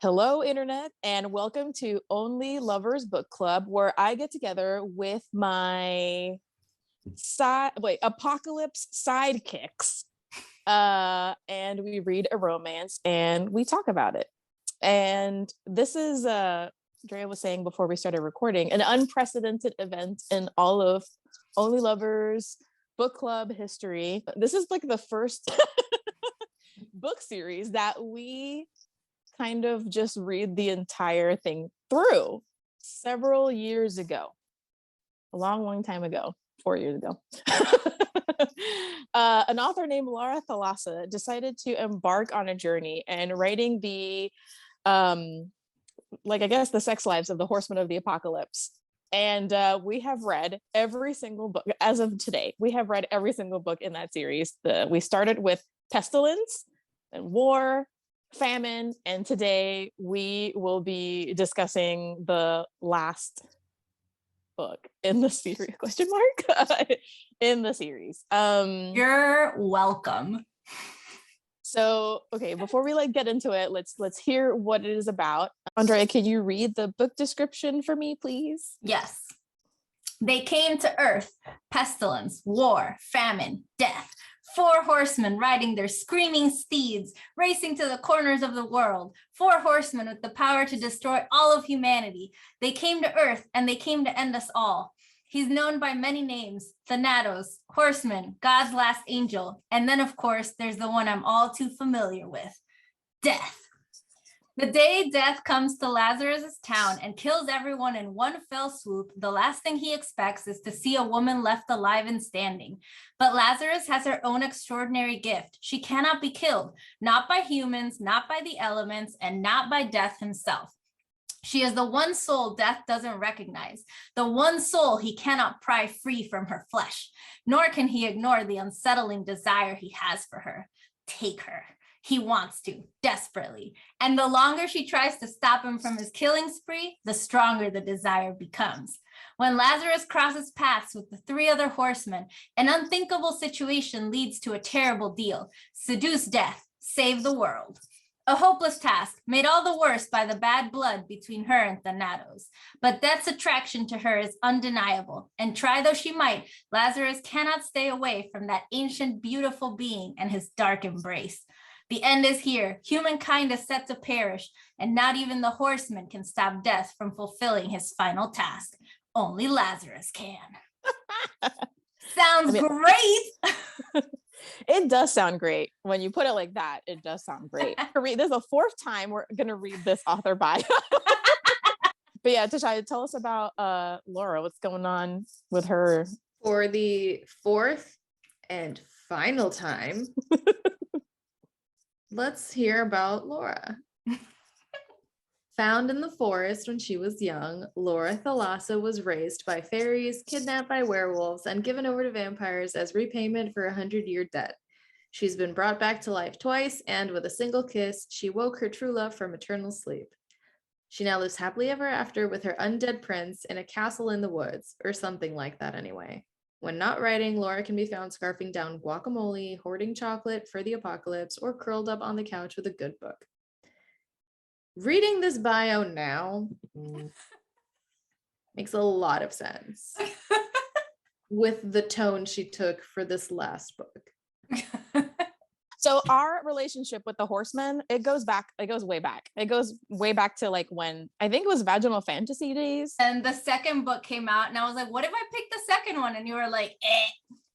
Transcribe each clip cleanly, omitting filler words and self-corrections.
Hello, Internet, and welcome to Only Lovers Book Club, where I get together with my apocalypse sidekicks, and we read a romance and we talk about it. And this is, Drea was saying before we started recording, an unprecedented event in all of Only Lovers Book Club history. This is like the first book series that we kind of just read the entire thing through. Several years ago, a long time ago, 4 years ago, an author named Thalassa decided to embark on a journey and writing the the sex lives of the Horseman of the Apocalypse. And we have read every single book as of today. We have read every single book in that series. We started with Pestilence and War, Famine, and today we will be discussing the last book in the series, in the series. You're welcome. So, okay, before we get into it, let's hear what it is about. Andrea, can you read the book description for me, please? Yes. They came to Earth, pestilence, war, famine, death. 4 horsemen riding their screaming steeds, racing to the corners of the world. 4 horsemen with the power to destroy all of humanity. They came to Earth and they came to end us all. He's known by many names: Thanatos, Horseman, God's last angel. And then, of course, there's the one I'm all too familiar with: Death. The day Death comes to Lazarus's town and kills everyone in one fell swoop, the last thing he expects is to see a woman left alive and standing. But Lazarus has her own extraordinary gift. She cannot be killed, not by humans, not by the elements, and not by Death himself. She is the one soul Death doesn't recognize, the one soul he cannot pry free from her flesh, nor can he ignore the unsettling desire he has for her. Take her. He wants to, desperately. And the longer she tries to stop him from his killing spree, the stronger the desire becomes. When Lazarus crosses paths with the 3 other horsemen, an unthinkable situation leads to a terrible deal: seduce Death, save the world. A hopeless task, made all the worse by the bad blood between her and Thanatos. But Death's attraction to her is undeniable, and try though she might, Lazarus cannot stay away from that ancient, beautiful being and his dark embrace. The end is here. Humankind is set to perish, and not even the horseman can stop Death from fulfilling his final task. Only Lazarus can. Sounds great. It does sound great. When you put it like that, it does sound great. This is the 4th time we're going to read this author bio. But yeah, Tashai, tell us about Laura. What's going on with her? For the 4th and final time, let's hear about Laura. Found in the forest when she was young, Laura Thalassa was raised by fairies, kidnapped by werewolves, and given over to vampires as repayment for a 100-year debt. She's been brought back to life twice, and with a single kiss, she woke her true love from eternal sleep. She now lives happily ever after with her undead prince in a castle in the woods, or something like that anyway. When not writing, Laura can be found scarfing down guacamole, hoarding chocolate for the apocalypse, or curled up on the couch with a good book. Reading this bio now makes a lot of sense with the tone she took for this last book. So our relationship with the Horseman, it goes way back. It goes way back to when I think it was Vaginal Fantasy days. And the second book came out and I was like, what if I picked the second one? And you were like,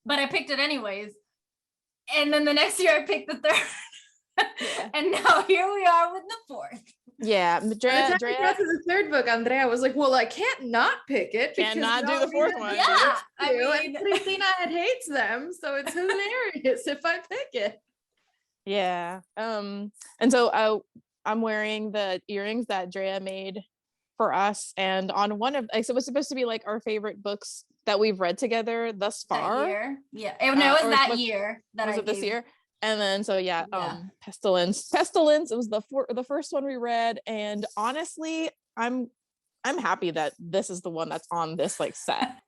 but I picked it anyways. And then the next year I picked the 3rd. Yeah. And now here we are with the 4th. Yeah, Andrea got to the 3rd book, Andrea was like, well, I can't not pick it. Cannot do the 4th one. Yeah, and Christina hates them, so it's hilarious if I pick it. Yeah. And so I'm wearing the earrings that Drea made for us, and on one of so it was supposed to be our favorite books that we've read together thus far. That year. Yeah. It was that year that was it this year? And then Pestilence. It was the first one we read, and honestly, I'm happy that this is the one that's on this set.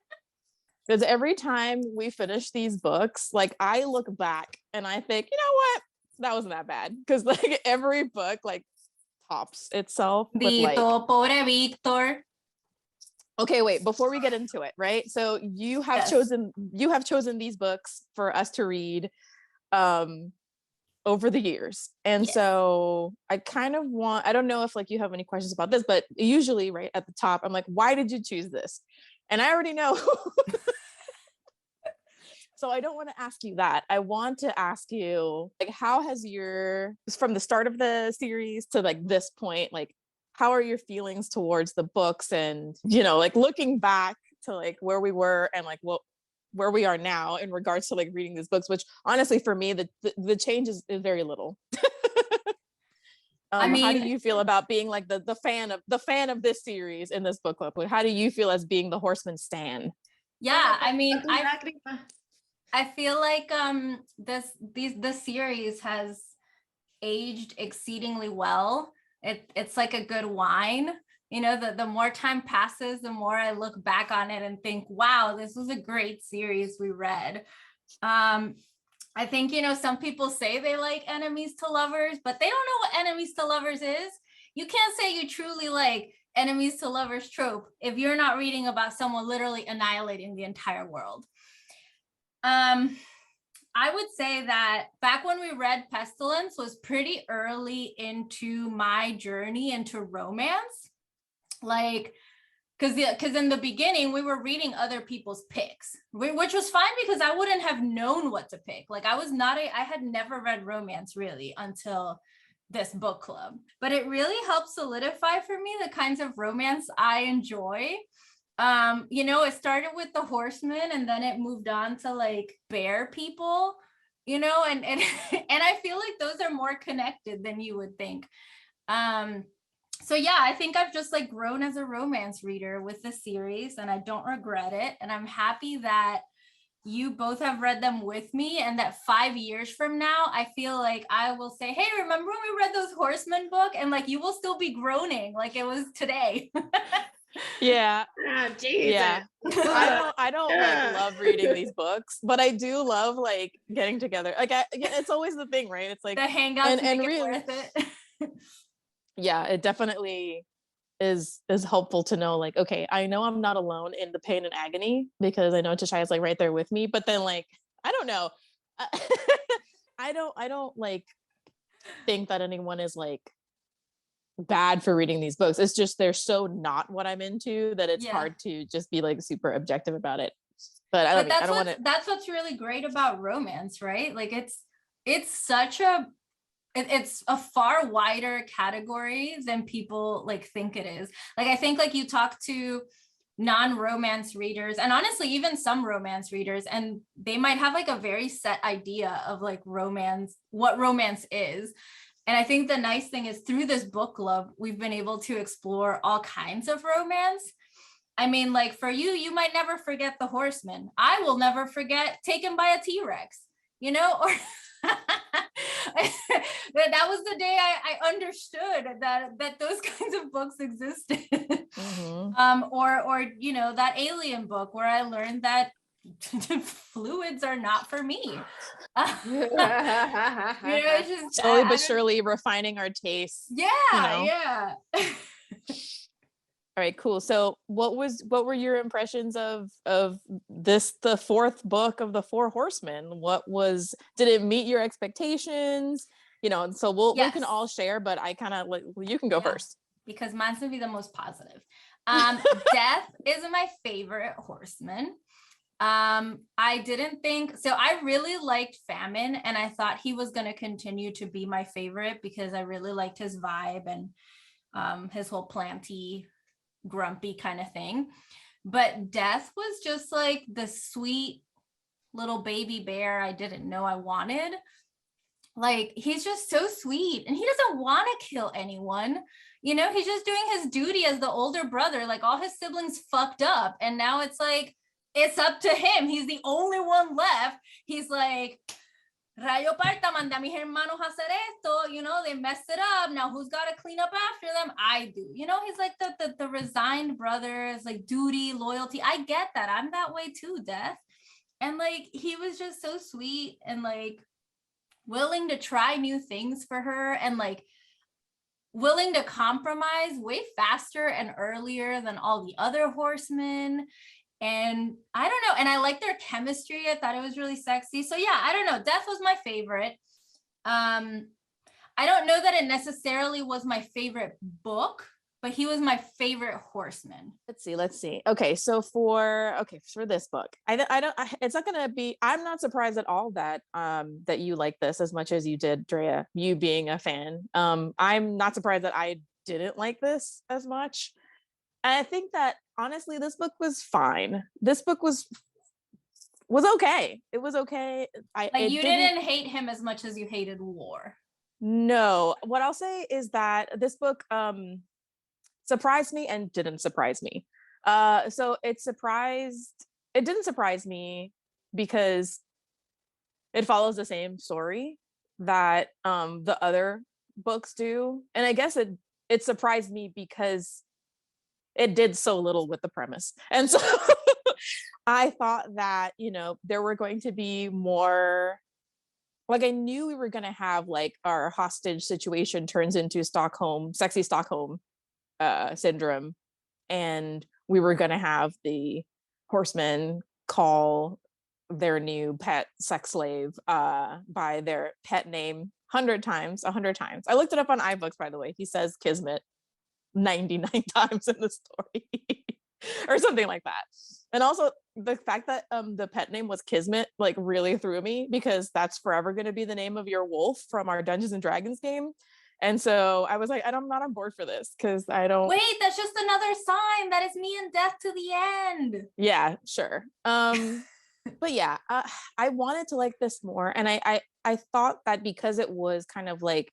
Because every time we finish these books, I look back and I think, you know what? That wasn't that bad. Because every book tops itself with like, Dito, pobre Victor. okay, wait, before we get into it, right? So you have Yes. chosen these books for us to read over the years. And Yes. so I kind of want, I don't know if like you have any questions about this, but usually right at the top, I'm like, why did you choose this? And I already know. So I don't want to ask you that. I want to ask you, like, how has from the start of the series to like this point, like, how are your feelings towards the books? And, like looking back to like where we were and like where we are now in regards to like reading these books, which honestly for me, the change is very little. I mean, how do you feel about being like the fan of this series in this book club? Like, how do you feel as being the Horseman stan? Yeah, I mean, I feel like this series has aged exceedingly well. It's like a good wine. The more time passes, the more I look back on it and think, wow, this was a great series we read. I think, some people say they like enemies to lovers, but they don't know what enemies to lovers is. You can't say you truly like enemies to lovers trope if you're not reading about someone literally annihilating the entire world. I would say that back when we read Pestilence was pretty early into my journey into romance. Like, because in the beginning we were reading other people's picks, which was fine because I wouldn't have known what to pick. Like I had never read romance really until this book club, but it really helped solidify for me the kinds of romance I enjoy. It started with the Horseman and then it moved on to like bear people, and and I feel like those are more connected than you would think. So yeah, I think I've just like grown as a romance reader with the series and I don't regret it. And I'm happy that you both have read them with me and that 5 years from now, I feel like I will say, hey, remember when we read those Horseman book? And like, you will still be groaning like it was today. Yeah. Oh, Jesus. Yeah. I don't like love reading these books, but I do love like getting together. Like it's always the thing, right? It's like the hangouts and make really, it worth it. Yeah, it definitely is helpful to know like, okay, I know I'm not alone in the pain and agony because I know Tashai is like right there with me, but then like, I don't know. I don't like think that anyone is like bad for reading these books. It's just they're so not what I'm into that it's hard to just be like super objective about it. But I don't want to. That's what's really great about romance, right? Like it's such a it's a far wider category than people like think it is. Like I think like you talk to non-romance readers and honestly even some romance readers and they might have like a very set idea of like romance, what romance is. And I think the nice thing is through this book club, we've been able to explore all kinds of romance. I mean, like for you might never forget the Horseman. I will never forget Taken by a T-Rex, or that was the day I understood that those kinds of books existed. Mm-hmm. Or that alien book where I learned that fluids are not for me. It's just slowly but surely refining our tastes. Yeah. All right, cool. So what were your impressions of this, the fourth book of the Four Horsemen? Did it meet your expectations? So we can all share, but I kind of like, you can go first. Because mine's gonna be the most positive. Death is my favorite horseman. I didn't think so. I really liked Famine and I thought he was going to continue to be my favorite because I really liked his vibe and his whole planty, grumpy kind of thing. But Death was just like the sweet little baby bear I didn't know I wanted. Like he's just so sweet and he doesn't want to kill anyone. He's just doing his duty as the older brother. Like all his siblings fucked up and now it's like it's up to him. He's the only one left. He's like, Rayo Parta, manda a mis hermanos a hacer esto. They messed it up. Now who's got to clean up after them? I do. He's like the resigned brother. It's like duty, loyalty. I get that. I'm that way too, Death. And like, he was just so sweet and like willing to try new things for her. And like, willing to compromise way faster and earlier than all the other horsemen. And I don't know. And I like their chemistry. I thought it was really sexy. So yeah, I don't know. Death was my favorite. I don't know that it necessarily was my favorite book, but he was my favorite horseman. Let's see. Okay, so for this book, it's not gonna be. I'm not surprised at all that that you like this as much as you did, Drea. You being a fan, I'm not surprised that I didn't like this as much. And I think that honestly, this book was fine. This book was okay. It was okay. You didn't hate him as much as you hated War. No, what I'll say is that this book surprised me and didn't surprise me. So it didn't surprise me because it follows the same story that the other books do. And I guess it surprised me because it did so little with the premise. And so I thought that, there were going to be more. Like I knew we were going to have like our hostage situation turns into sexy Stockholm syndrome. And we were going to have the horsemen call their new pet sex slave by their pet name 100 times. I looked it up on iBooks, by the way. He says Kismet 99 times in the story or something like that. And also the fact that the pet name was Kismet like really threw me because that's forever going to be the name of your wolf from our Dungeons and Dragons game. And so I was like, I'm not on board for this because I don't. Wait, that's just another sign that is me and death to the end. Yeah, sure. But yeah, I wanted to like this more. And I thought that because it was kind of like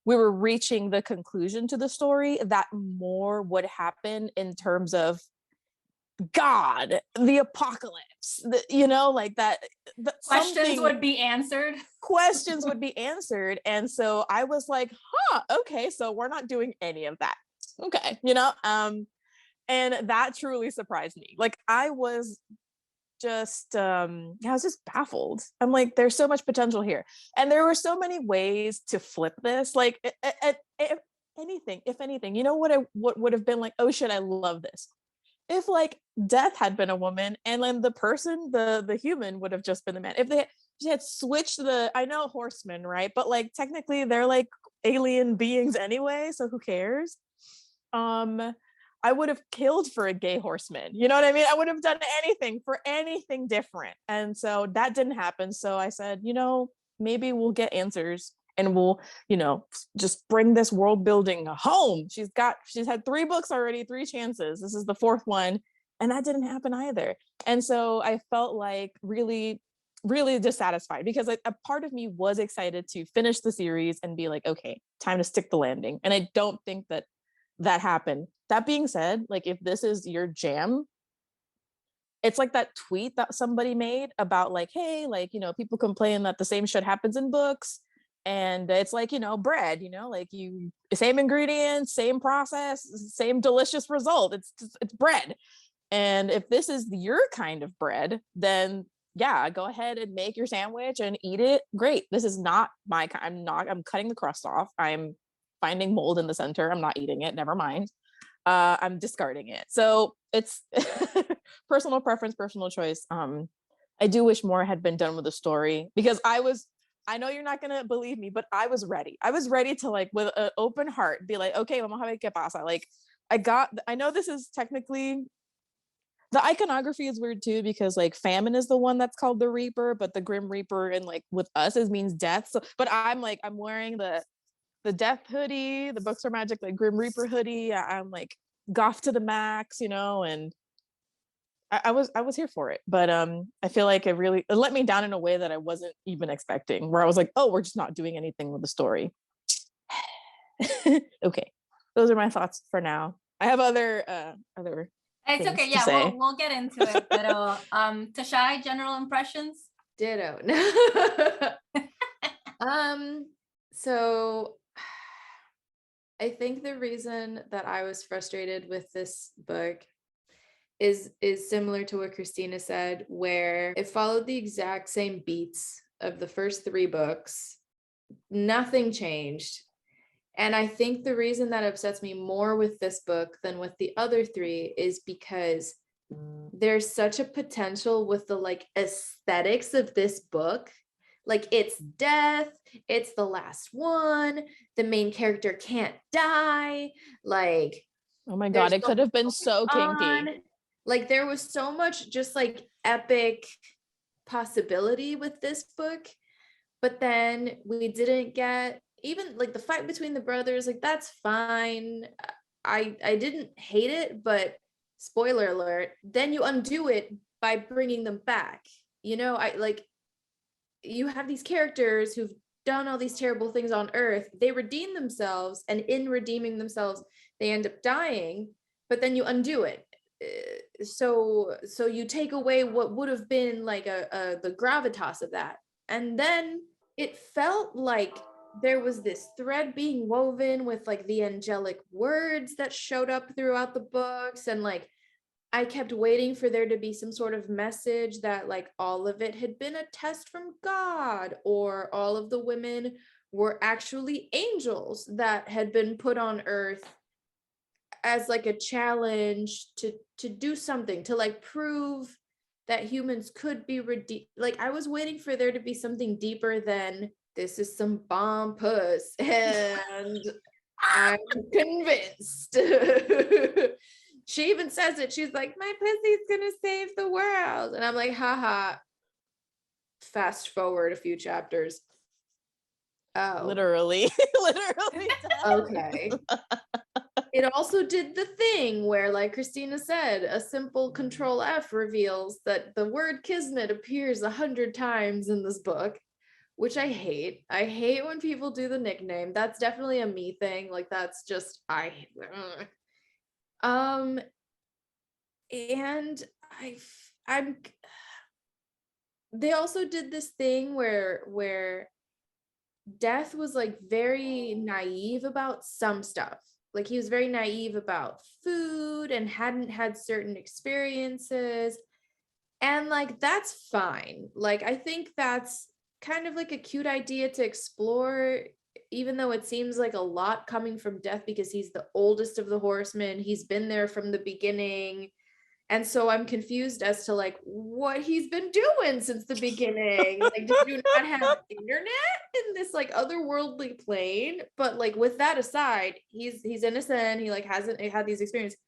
we were reaching the conclusion to the story, that more would happen in terms of God, the apocalypse, like that. Questions would be answered. Questions would be answered. And so I was like, okay, so we're not doing any of that. Okay, and that truly surprised me. Like I was just baffled. I'm like, there's so much potential here. And there were so many ways to flip this. Like if anything, what would have been like, oh shit, I love this. If like Death had been a woman and then the human would have just been the man. If they had switched I know horsemen, right? But like technically they're like alien beings anyway, so who cares? I would have killed for a gay horseman. You know what I mean? I would have done anything for anything different. And so that didn't happen. So I said, maybe we'll get answers and we'll, just bring this world building home. She's had 3 books already, 3 chances. This is the 4th one. And that didn't happen either. And so I felt like really, really dissatisfied because a part of me was excited to finish the series and be like, okay, time to stick the landing. And I don't think that happened. That being said, like if this is your jam, it's like that tweet that somebody made about like, hey, like, people complain that the same shit happens in books. And it's like, bread, like same ingredients, same process, same delicious result. It's bread. And if this is your kind of bread, then yeah, go ahead and make your sandwich and eat it. Great. This is not my kind. I'm cutting the crust off. I'm finding mold in the center. I'm not eating it. Never mind. I'm discarding it. So it's personal preference, personal choice. I do wish more had been done with the story because I know you're not going to believe me, but I was ready. I was ready to like, with an open heart, be like, okay, vamos a ver qué pasa. Like I know this is technically, the iconography is weird too, because like Famine is the one that's called the Reaper, but the Grim Reaper and like with us means death. So, but I'm wearing the death hoodie, the Books Are Magic, like Grim Reaper hoodie. I'm like goth to the max, and I was here for it, but I feel like it let me down in a way that I wasn't even expecting, where I was like, oh, we're just not doing anything with the story. Okay, those are my thoughts for now. I have other it's okay, yeah, we'll get into it. But Tashai, general impressions? Ditto. So I think the reason that I was frustrated with this book is similar to what Christina said, where it followed the exact same beats of the first 3 books. Nothing changed. And I think the reason that upsets me more with this book than with the other three is because there's such a potential with the like aesthetics of this book. Like it's death, it's the last one, the main character can't die. Like, Oh my God, it could have been so kinky. Like there was so much just like epic possibility with this book, but then we didn't get even like the fight between the brothers. Like that's fine. I didn't hate it, but spoiler alert, then you undo it by bringing them back. You know, I like you have these characters who've done all these terrible things on Earth. They redeem themselves, and in redeeming themselves, they end up dying, but then you undo it. So you take away what would have been like the gravitas of that, and then it felt like there was this thread being woven with like the angelic words that showed up throughout the books, and like I kept waiting for there to be some sort of message that like all of it had been a test from God, or all of the women were actually angels that had been put on Earth as like a challenge to do something, to like prove that humans could be redeemed. Like I was waiting for there to be something deeper than this is some bomb puss and I'm convinced. She even says it. She's like, my pussy's gonna save the world. And I'm like, haha. Fast forward a few chapters. Oh. Literally. Literally. Okay. It also did the thing where, like Christina said, a simple Control F reveals that the word kismet appears 100 times in this book, which I hate. I hate when people do the nickname. That's definitely a me thing. Like that's just and I'm they also did this thing where Death was like very naive about some stuff. Like he was very naive about food and hadn't had certain experiences. And like that's fine. Like I think that's kind of like a cute idea to explore, even though it seems like a lot coming from Death because he's the oldest of the horsemen. He's been there from the beginning. And so I'm confused as to like what he's been doing since the beginning. Like, did you not have internet in this like otherworldly plane? But like with that aside, he's innocent. He like hasn't had these experiences.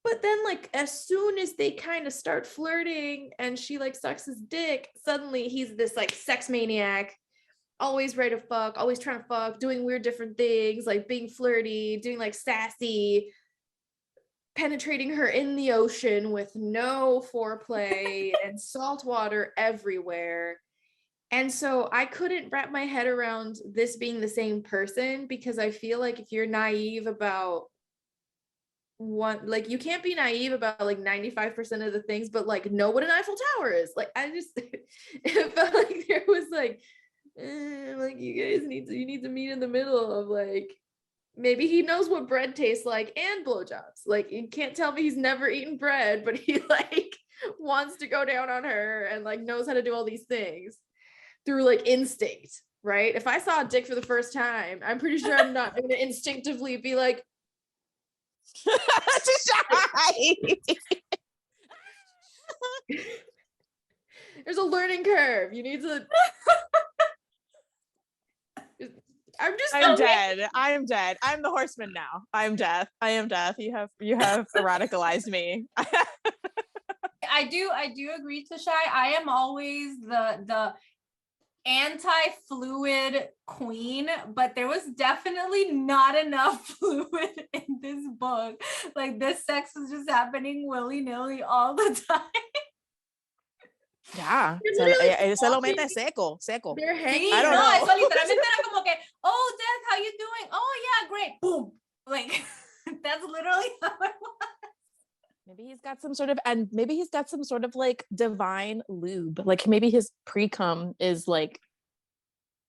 But then like as soon as they kind of start flirting and she like sucks his dick, suddenly he's this like sex maniac, always ready to fuck, always trying to fuck, doing weird different things, like being flirty, doing like sassy, penetrating her in the ocean with no foreplay and salt water everywhere. And so I couldn't wrap my head around this being the same person, because I feel like if you're naive about one, like you can't be naive about like 95% of the things, but like know what an Eiffel Tower is. Like I just it felt like there was like you guys need to meet in the middle of like, maybe he knows what bread tastes like and blowjobs. Like you can't tell me he's never eaten bread, but he like wants to go down on her and like knows how to do all these things through like instinct, right? If I saw a dick for the first time, I'm pretty sure I'm not gonna instinctively be like, there's a learning curve. You need to I'm dead. I'm the horseman now. I'm death. I am death. You have radicalized me. I do agree to Shy. I am always the anti-fluid queen, but there was definitely not enough fluid in this book. Like this sex was just happening willy-nilly all the time. Yeah, se lo mete seco. They're hanging. I don't know. Eso literalmente era como que, oh, Death, how you doing? Oh yeah, great. Boom. Like that's literally how it was. Maybe he's got some sort of like divine lube. Like maybe his pre-cum is like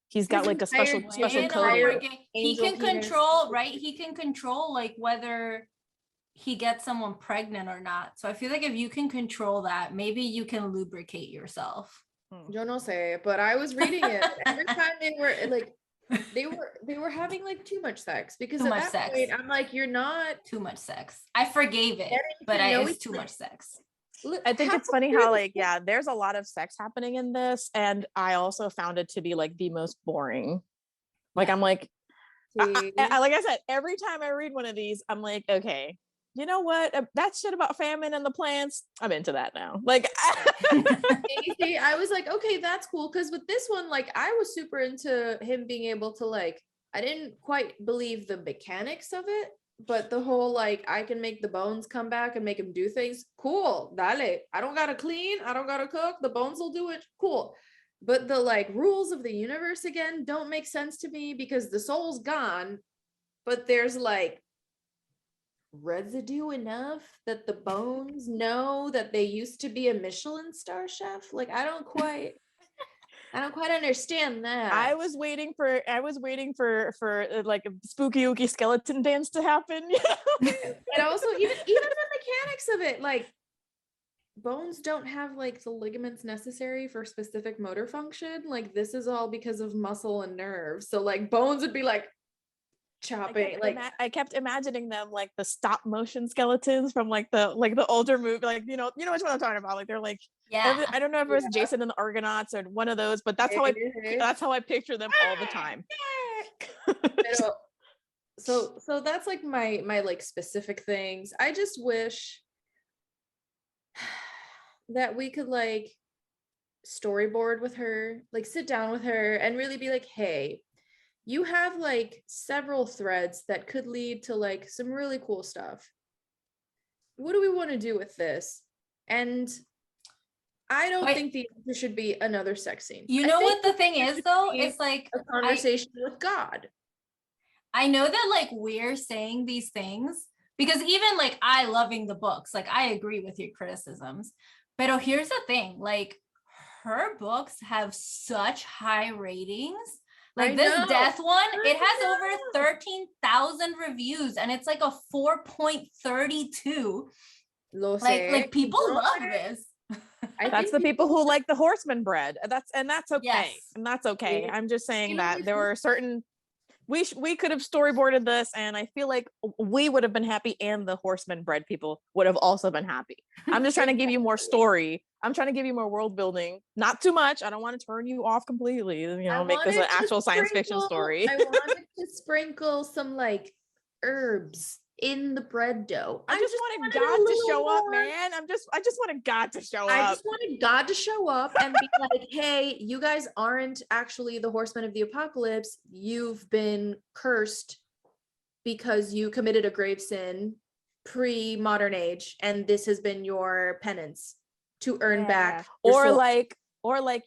he's got like a special coating. He can control, right? He can control like whether he gets someone pregnant or not. So I feel like if you can control that, maybe you can lubricate yourself. Yo no sé, but I was reading it every time they were like they were having like too much sex, because Too at much that sex. point I'm like, you're not Too much sex. I forgave it, but it's too much sex. I think it's funny how like, yeah, there's a lot of sex happening in this, and I also found it to be like the most boring. Like, I'm like, like I said, every time I read one of these, I'm like, okay, you know what? That shit about famine and the plants, I'm into that now. Like, See, I was like, okay, that's cool. Because with this one, like, I was super into him being able to, like, I didn't quite believe the mechanics of it, but the whole, like, I can make the bones come back and make him do things. Cool, dale. I don't gotta clean. I don't gotta cook. The bones will do it. Cool. But the, like, rules of the universe again don't make sense to me, because the soul's gone, but there's, like, residue enough that the bones know that they used to be a Michelin star chef. Like, I don't quite understand that. I was waiting for like a spooky ooky skeleton dance to happen. And also, even the mechanics of it, like, bones don't have like the ligaments necessary for specific motor function. Like, this is all because of muscle and nerves. So like, bones would be like chopping. I kept imagining them like the stop motion skeletons from like the older movie, like you know which one I'm talking about. Like, they're like, Yeah. I don't know if it was Jason and the Argonauts or one of those, but that's how I picture them all the time. So that's like my like specific things. I just wish that we could like storyboard with her, like sit down with her and really be like, hey, you have like several threads that could lead to like some really cool stuff. What do we want to do with this? And I don't think the answer should be another sex scene. You know what the thing is though? It's like a conversation with God. I know that like we're saying these things because even like I loving the books, like I agree with your criticisms. But here's the thing, like her books have such high ratings. Like this death one, it has over 13,000 reviews and it's like a 4.32. Like people love this. That's the people who like the Horseman bread. That's okay. Yes. And that's okay. I'm just saying that there were certain we could have storyboarded this, and I feel like we would have been happy, and the Horseman bread people would have also been happy. I'm just trying to give you more story. I'm trying to give you more world building. Not too much. I don't want to turn you off completely. You know, make this an actual science fiction story. I wanted to sprinkle some like herbs in the bread dough. I just wanted God to show up, man. I just wanted God to show up. I just wanted God to show up and be like, hey, you guys aren't actually the Horsemen of the Apocalypse. You've been cursed because you committed a grave sin pre-modern age, and this has been your penance to earn back. Or like,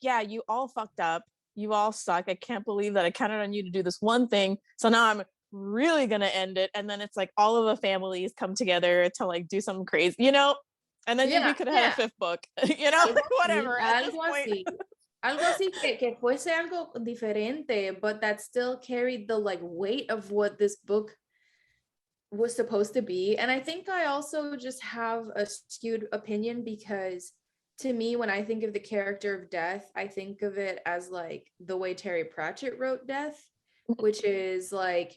yeah, you all fucked up. You all suck. I can't believe that I counted on you to do this one thing. So now I'm really gonna end it, and then it's like all of the families come together to like do something crazy, you know, and then we could have had a fifth book, you know, whatever. Algo así que fuese algo diferente, but that still carried the like weight of what this book was supposed to be. And I think I also just have a skewed opinion, because to me, when I think of the character of Death, I think of it as like the way Terry Pratchett wrote Death, which is like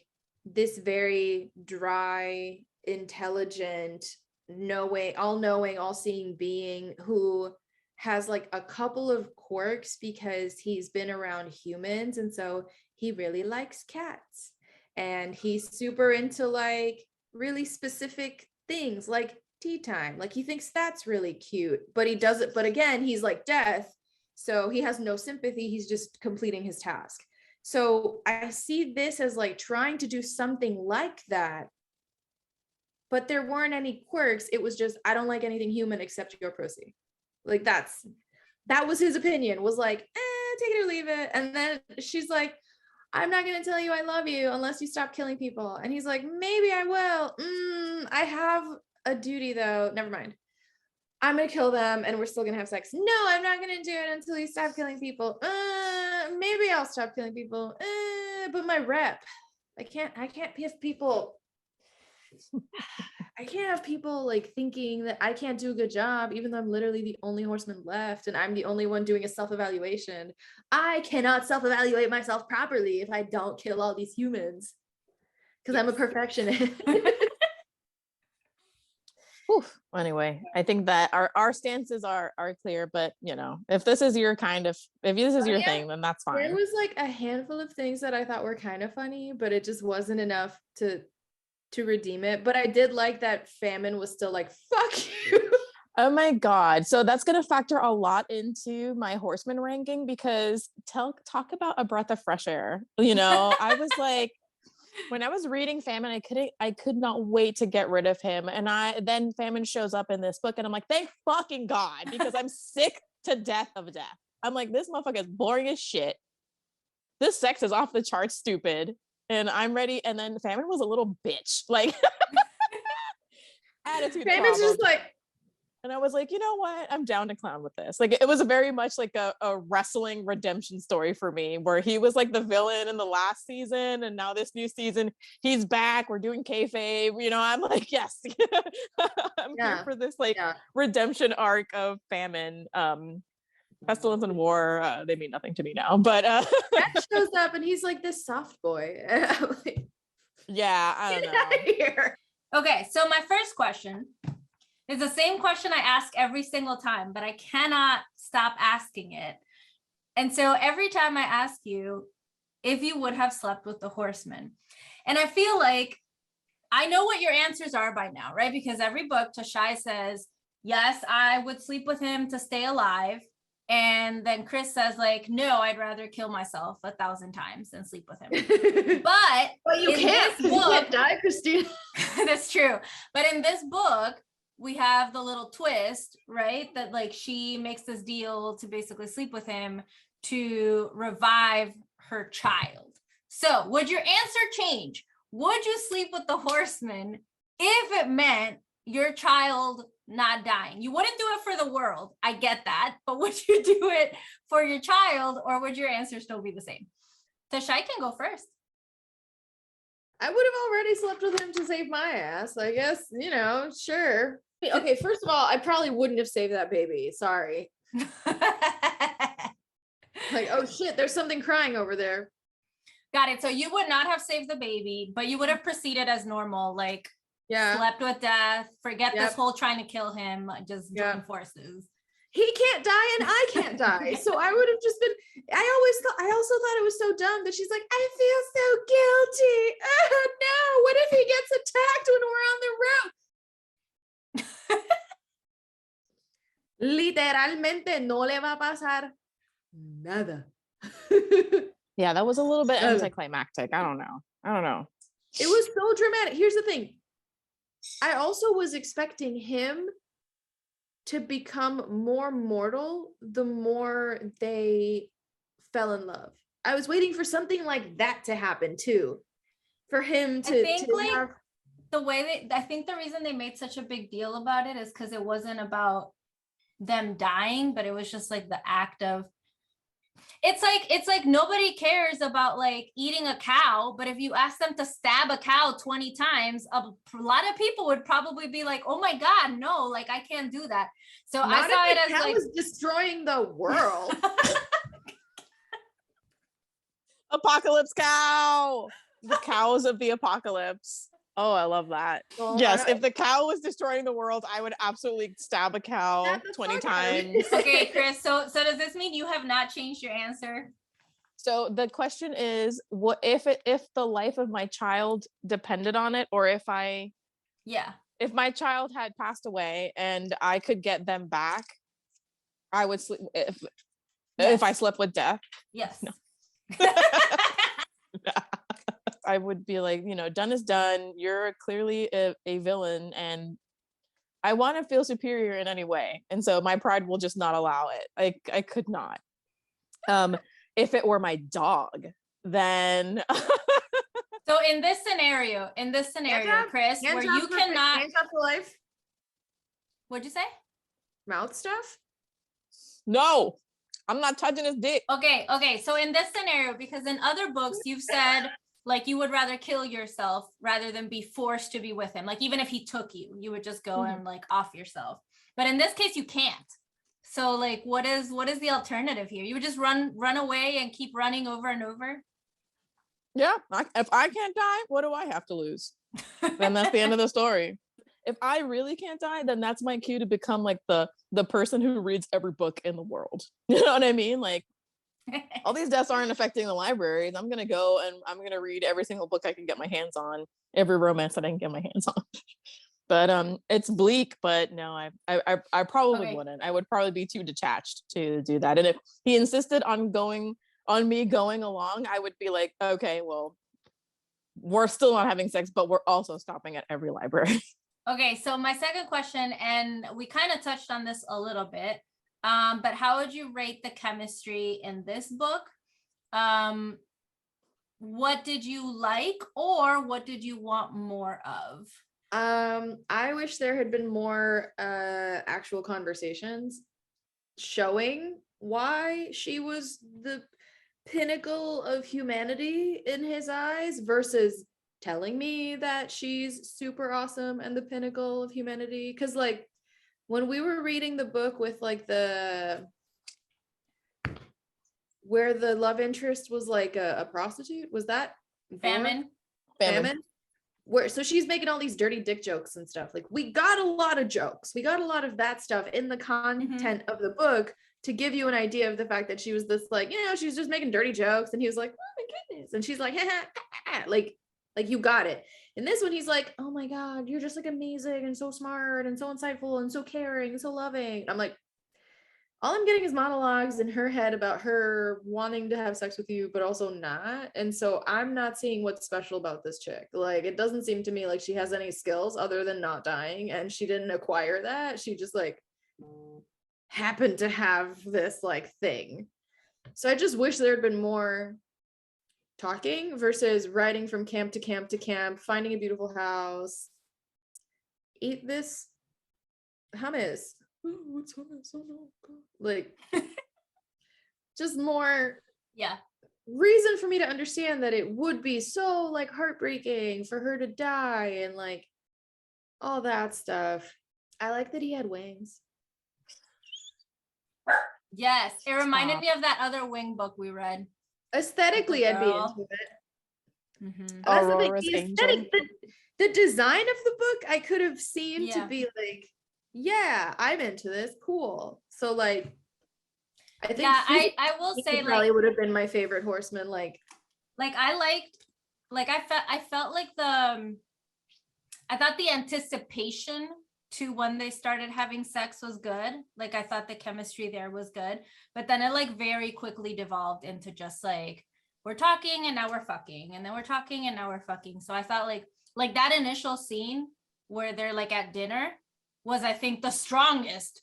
this very dry, intelligent, all-knowing, all-seeing being who has like a couple of quirks because he's been around humans, and so he really likes cats, and he's super into like really specific things like tea time. Like he thinks that's really cute, but he does it. But again, he's like Death, so he has no sympathy. He's just completing his task. So I see this as like trying to do something like that, but there weren't any quirks. It was just, I don't like anything human except your pussy. Like that was his opinion, was like, take it or leave it. And then she's like, I'm not going to tell you I love you unless you stop killing people. And he's like, maybe I will. I have a duty though. Never mind. I'm going to kill them and we're still going to have sex. No, I'm not going to do it until you stop killing people. Maybe I'll stop killing people. But my rep, I can't piss people. I can't have people like thinking that I can't do a good job, even though I'm literally the only horseman left and I'm the only one doing a self-evaluation. I cannot self-evaluate myself properly if I don't kill all these humans because I'm a perfectionist. Oof. Anyway, I think that our stances are clear, but if this is your thing, then that's fine. There was like a handful of things that I thought were kind of funny, but it just wasn't enough to redeem it. But I did like that Famine was still like, fuck you. Oh my God. So that's going to factor a lot into my Horseman ranking because talk about a breath of fresh air. I was like, when I was reading Famine, I could not wait to get rid of him. And then Famine shows up in this book and I'm like, thank fucking God, because I'm sick to death of death. I'm like, this motherfucker is boring as shit. This sex is off the charts stupid. And I'm ready. And then Famine was a little bitch. Like attitude Famine's problem. just like, and I was like, you know what? I'm down to clown with this. Like, it was very much like a wrestling redemption story for me, where he was like the villain in the last season, and now this new season, he's back. We're doing kayfabe. I'm like, yes, I'm here for this redemption arc of Famine. Pestilence and War, they mean nothing to me now. But Matt shows up and he's like this soft boy. Yeah, I don't know. Get out of here. Okay, so my first question is the same question I ask every single time, but I cannot stop asking it. And so every time I ask you if you would have slept with the Horseman, and I feel like I know what your answers are by now, right? Because every book, Tashai says, yes, I would sleep with him to stay alive. And then Chris says, like, no, I'd rather kill myself 1,000 times than sleep with him. But you can't. You can't die, Christina. That's true. But in this book, we have the little twist, right? That like she makes this deal to basically sleep with him to revive her child. So would your answer change? Would you sleep with the Horseman if it meant your child not dying? You wouldn't do it for the world. I get that. But would you do it for your child, or would your answer still be the same? Tashai can go first. I would have already slept with him to save my ass. I guess, sure. Okay, first of all, I probably wouldn't have saved that baby. Sorry. Like, oh shit, there's something crying over there. Got it. So you would not have saved the baby, but you would have proceeded as normal, like slept with death, forget this whole trying to kill him, just join forces. He can't die and I can't die. So I would have just been, I also thought it was so dumb that she's like, I feel so guilty. Oh no, what if he gets attacked when we're on the road? Literalmente no le va a pasar nada. Yeah, that was a little bit anticlimactic. I don't know. It was so dramatic. Here's the thing. I also was expecting him to become more mortal the more they fell in love. I was waiting for something like that to happen too. For him to have... the way I think the reason they made such a big deal about it is because it wasn't about them dying, but it was just like the act of, it's like nobody cares about like eating a cow, but if you ask them to stab a cow 20 times, a lot of people would probably be like, oh my God, no, like I can't do that. So I saw it as like was destroying the world. Apocalypse cow, the cows of the apocalypse. Oh, I love that. Well, yes, if the cow was destroying the world, I would absolutely stab a cow 20 times. Okay, Chris, so does this mean you have not changed your answer? So the question is, what if the life of my child depended on it, or if my child had passed away and I could get them back, I would sleep if I slept with death. Yes. No. I would be like, done is done. You're clearly a villain and I want to feel superior in any way. And so my pride will just not allow it. I could not. If it were my dog, then. So in this scenario, Chris, where you cannot. Hands up for life. What'd you say? Mouth stuff? No, I'm not touching his dick. Okay. So in this scenario, because in other books you've said Like you would rather kill yourself rather than be forced to be with him. Like even if he took you, you would just go and like off yourself. But in this case, you can't. So like, what is the alternative here? You would just run away and keep running over and over. Yeah, if I can't die, what do I have to lose? Then that's the end of the story. If I really can't die, then that's my cue to become like the person who reads every book in the world. You know what I mean? Like all these deaths aren't affecting the libraries. I'm gonna go and I'm gonna read every single book I can get my hands on, every romance that I can get my hands on. But it's bleak. But no, I probably wouldn't. I would probably be too detached to do that. And if he insisted on me going along, I would be like, okay, well, we're still not having sex, but we're also stopping at every library. Okay, so my second question, and we kind of touched on this a little bit, but how would you rate the chemistry in this book? What did you like, or what did you want more of? I wish there had been more actual conversations showing why she was the pinnacle of humanity in his eyes versus telling me that she's super awesome and the pinnacle of humanity. Because like when we were reading the book with like where the love interest was like a prostitute, was that Famine? Where so she's making all these dirty dick jokes and stuff. Like we got a lot of jokes, we got a lot of that stuff in the content of the book to give you an idea of the fact that she was this like, you know, she's just making dirty jokes, and he was like, oh my goodness, and she's like, like you got it. In this one, he's like, oh my god, you're just like amazing and so smart and so insightful and so caring and so loving. I'm like, all I'm getting is monologues in her head about her wanting to have sex with you, but also not. And so I'm not seeing what's special about this chick. Like, it doesn't seem to me like she has any skills other than not dying. And she didn't acquire that. She just like happened to have this like thing. So I just wish there had been more talking versus riding from camp to camp to camp, finding a beautiful house. Eat this hummus. Oh, what's hummus? Oh no, God. Like just more reason for me to understand that it would be so like heartbreaking for her to die and like all that stuff. I like that he had wings. Yes, it reminded me of that other Wing book we read. Aesthetically, I'd be into it. Mm-hmm. That's the thing. The aesthetic, the design of the book, I could have seen to be like, yeah, I'm into this. Cool. So like, I think I will say probably would have been my favorite Horseman. Like I liked, like I felt like I thought the anticipation to when they started having sex was good. Like I thought the chemistry there was good, but then it like very quickly devolved into just like we're talking and now we're fucking, and then we're talking and now we're fucking. So I thought like that initial scene where they're like at dinner was, I think, the strongest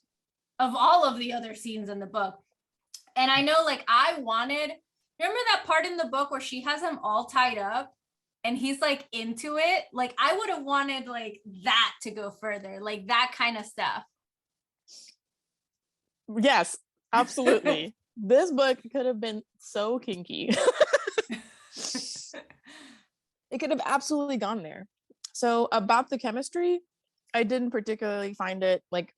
of all of the other scenes in the book. And I know like remember that part in the book where she has him all tied up and he's like into it? Like I would have wanted like that to go further, like that kind of stuff. Yes, absolutely. This book could have been so kinky. It could have absolutely gone there. So about the chemistry, I didn't particularly find it like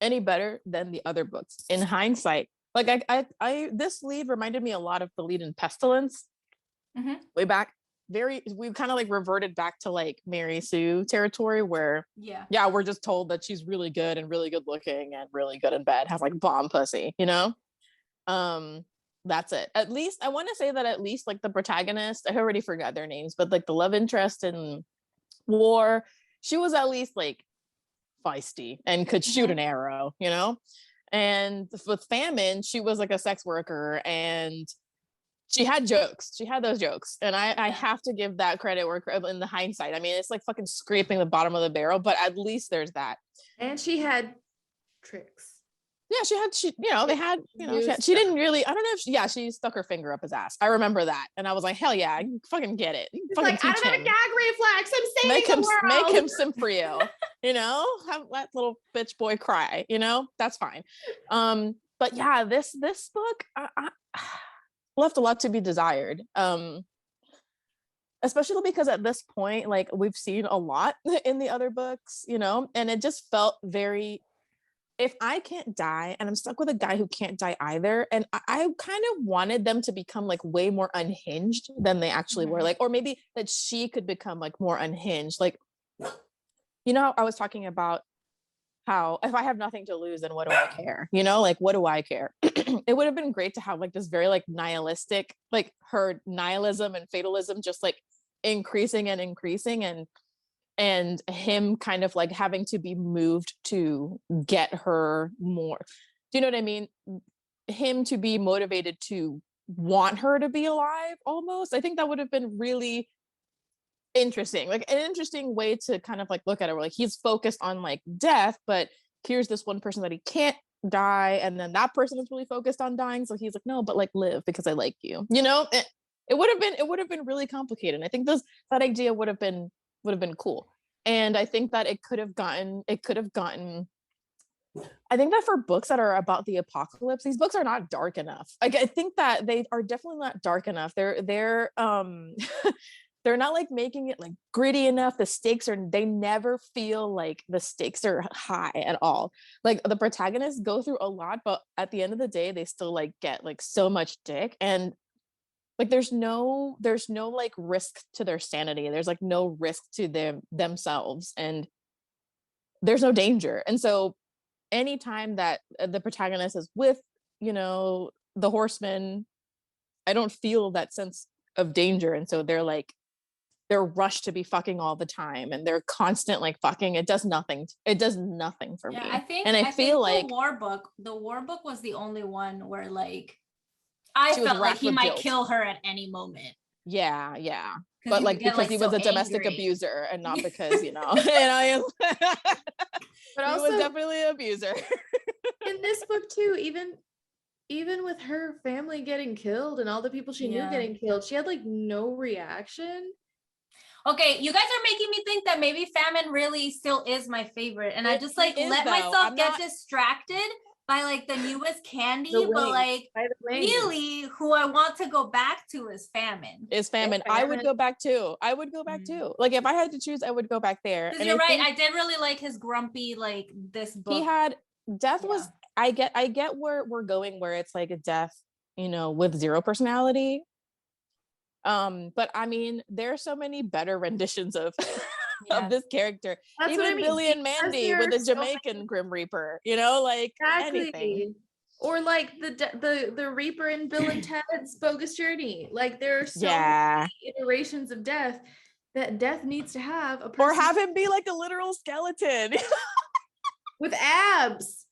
any better than the other books. In hindsight, like I this lead reminded me a lot of the lead in Pestilence. Way back. We kind of like reverted back to like Mary Sue territory where we're just told that she's really good and really good looking and really good in bed, has like bomb pussy, you know? That's it. At least I want to say that at least like the protagonist, I already forgot their names, but like the love interest in War, she was at least like feisty and could shoot an arrow, you know? And with Famine, she was like a sex worker and she had jokes. She had those jokes. And I have to give that credit where in the hindsight. I mean, it's like fucking scraping the bottom of the barrel, but at least there's that. And she had tricks. Yeah, they had, you know, she didn't really, I don't know if she stuck her finger up his ass. I remember that. And I was like, hell yeah, you fucking get it. It's like, I don't have a gag reflex. I'm saving the world. Make him Simprio, you know, have that little bitch boy cry, you know, that's fine. But yeah, this book I left a lot to be desired. especially because at this point, like we've seen a lot in the other books, you know, and it just felt very, if I can't die and I'm stuck with a guy who can't die either, and I kind of wanted them to become like way more unhinged than they actually were, like, or maybe that she could become like more unhinged. Like, you know, how I was talking about how if I have nothing to lose, then what do I care? You know, like what do I care? It would have been great to have like this very like nihilistic, like her nihilism and fatalism just like increasing and increasing, and him kind of like having to be moved to get her more. Do you know what I mean? Him to be motivated to want her to be alive almost. I think that would have been really interesting, like an interesting way to kind of like look at it, where like he's focused on like death, but here's this one person that he can't die, and then that person is really focused on dying, so he's like, no, but like live because I like you, you know. It would have been really complicated. I think that idea would have been cool, and I think that it could have gotten I think that for books that are about the apocalypse, these books are not dark enough. Like I think that they are definitely not dark enough. They're they're not like making it like gritty enough. The stakes are, they never feel like the stakes are high at all. Like the protagonists go through a lot, but at the end of the day, they still like get like so much dick, and like there's no like risk to their sanity. There's like no risk to themselves, and there's no danger. And so anytime that the protagonist is with, you know, the horseman, I don't feel that sense of danger. And so they're rushed to be fucking all the time, and they're constant like fucking. It does nothing for me. I feel like the war book was the only one where like I felt like he might kill her at any moment. Yeah, but like because he was a domestic abuser, and not because, you know, and but also, he was definitely an abuser. In this book too, even with her family getting killed and all the people she knew getting killed, she had like no reaction. Okay, you guys are making me think that maybe Famine really still is my favorite, and I just like let myself get distracted by like the newest candy, but like really who I want to go back to is Famine. I would go back too. Like if I had to choose, I would go back there. And you're right, I did really like his grumpy, like this book. He had Death was, I get where we're going, where it's like a Death, you know, with zero personality. But I mean, there are so many better renditions of of this character. That's even Billy and Mandy with the Jamaican Grim Reaper, you know, like anything. Or like the Reaper in Bill and Ted's Bogus Journey. Like there are so many iterations of Death that Death needs to have a person, or have him be like a literal skeleton with abs.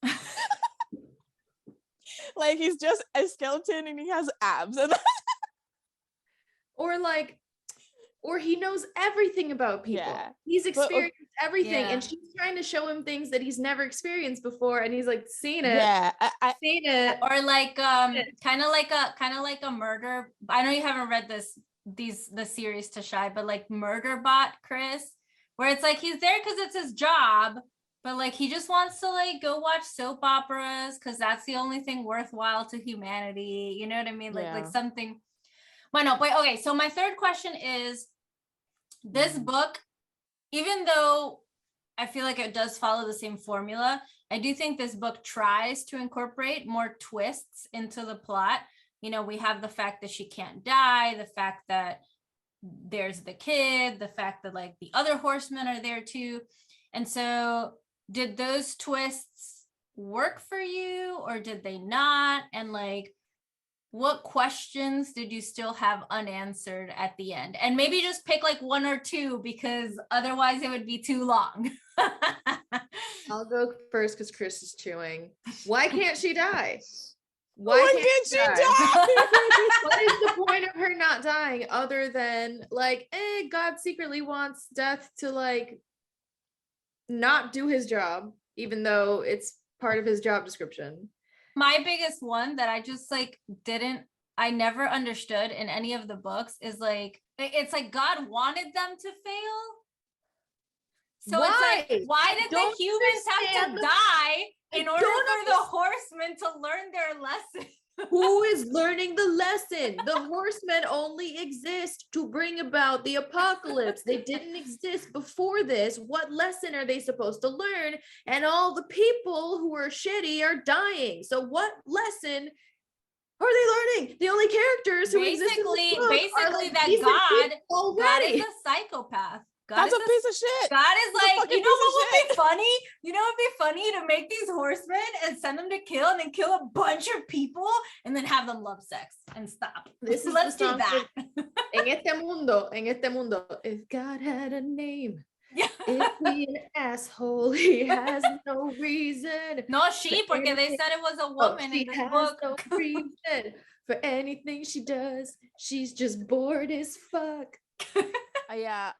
Like he's just a skeleton and he has abs. And or he knows everything about people. Yeah. He's experienced everything, and she's trying to show him things that he's never experienced before, and he's like seen it. Yeah, I've seen it. Or like kind of like a murder. I know you haven't read the series to Shy, but like Murderbot Chris, where it's like he's there because it's his job, but like he just wants to like go watch soap operas because that's the only thing worthwhile to humanity. You know what I mean? Like something. Well, no, wait, okay. So my third question is, this book, even though I feel like it does follow the same formula, I do think this book tries to incorporate more twists into the plot. You know, we have the fact that she can't die, the fact that there's the kid, the fact that like the other horsemen are there too. And so did those twists work for you or did they not? And like, what questions did you still have unanswered at the end? And maybe just pick like one or two, because otherwise it would be too long. I'll go first because Chris is chewing. Why can't she die? Why can't she die? What is the point of her not dying other than like, God secretly wants Death to like not do his job, even though it's part of his job description. My biggest one that I just like I never understood in any of the books is like, it's like God wanted them to fail. So it's like, why did the humans have to die in order for the horsemen to learn their lesson? Who is learning the lesson? The horsemen only exist to bring about the apocalypse. They didn't exist before this. What lesson are they supposed to learn? And all the people who are shitty are dying. So what lesson are they learning? The only characters who exist in this book are like that God already. is a psychopath. That's a piece of shit. God is That's a like, fucking you know piece of what would be shit. funny? You know what would be funny to make these horsemen and send them to kill and then kill a bunch of people and then have them love sex and stop. This is Let's the do song that. en este mundo, if God had a name, Yeah. if he an asshole, he has no reason. No, she, porque they said it was a woman She in this has book. no reason for anything she does. She's just bored as fuck. Yeah,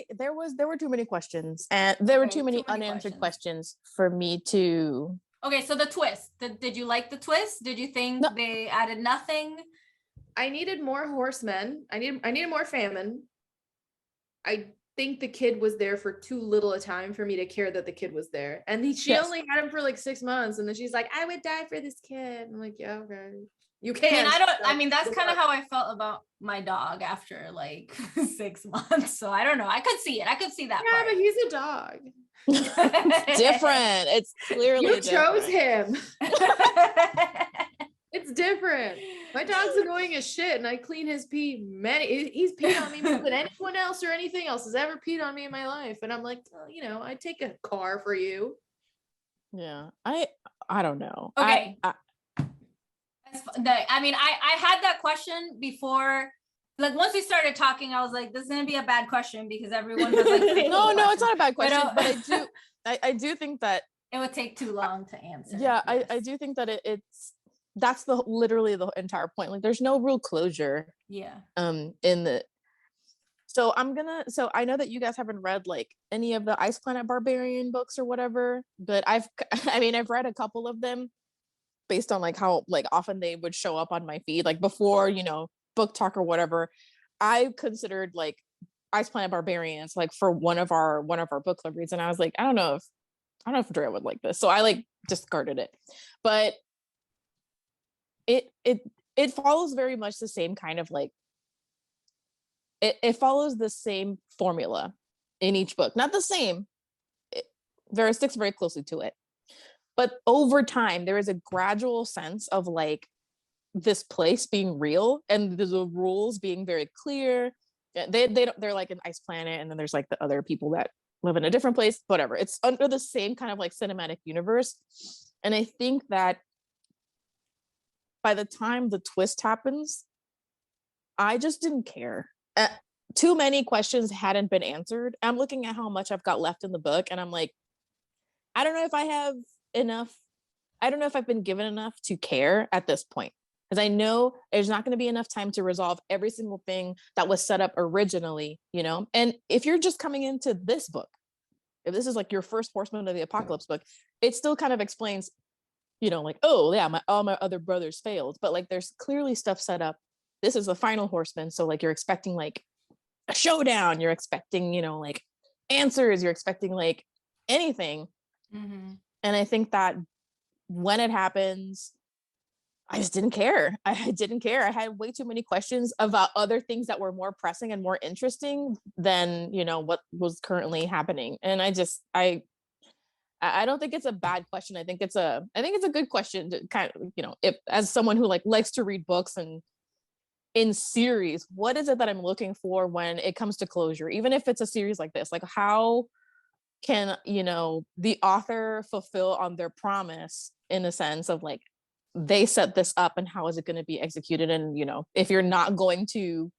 there were too many questions, and there were too many unanswered questions for me to. Okay, so the twist. Did you like the twist? Did you think they added nothing? I needed more horsemen. I needed more famine. I think the kid was there for too little a time for me to care that the kid was there. And she only had him for like 6 months, and then she's like, I would die for this kid. I'm like, yeah, okay. You can. I mean, that's kind of how I felt about my dog after like 6 months. So I don't know. I could see it. I could see that. Yeah, part. but he's a dog. It's different. It's clearly you chose different. him. It's different. My dog's annoying as shit, and I clean his pee. He's peed on me more than anyone else or anything else has ever peed on me in my life. And I'm like, oh, I'd take a car for you. Yeah, I don't know. Okay. I mean, I had that question before. Like once we started talking, I was like, "This is gonna be a bad question because everyone has like." No, it's not a bad question, but I do think that it would take too long to answer. Yeah, yes. I do think that that's literally the entire point. Like, there's no real closure. Yeah. So I know that you guys haven't read like any of the Ice Planet Barbarian books or whatever, but I've read a couple of them based on like how like often they would show up on my feed, like before, book talk or whatever. I considered like Ice Planet Barbarians like for one of our book club reads, and I was like, I don't know if Drea would like this, so I like discarded it. But it follows very much the same kind of like it follows the same formula in each book, not the same. Vera sticks very closely to it, but over time there is a gradual sense of like this place being real and the rules being very clear. They're like an ice planet, and then there's like the other people that live in a different place, whatever. It's under the same kind of like cinematic universe. And I think that by the time the twist happens, I just didn't care. Too many questions hadn't been answered. I'm looking at how much I've got left in the book, and I'm like, I don't know if I have enough. I don't know if I've been given enough to care at this point, because I know there's not going to be enough time to resolve every single thing that was set up originally, And if you're just coming into this book, if this is like your first Horseman of the Apocalypse book, it still kind of explains, like, oh yeah, all my other brothers failed, but like there's clearly stuff set up. This is the final Horseman, so like you're expecting like a showdown, you're expecting, like answers, you're expecting like anything. Mm-hmm. And I think that when it happens, I just didn't care. I didn't care. I had way too many questions about other things that were more pressing and more interesting than, what was currently happening. And I don't think it's a bad question. I think it's a good question to kind of, if as someone who like likes to read books and in series, what is it that I'm looking for when it comes to closure? Even if it's a series like this, like how can, the author fulfill on their promise in a sense of like, they set this up and how is it going to be executed? And, if you're not going to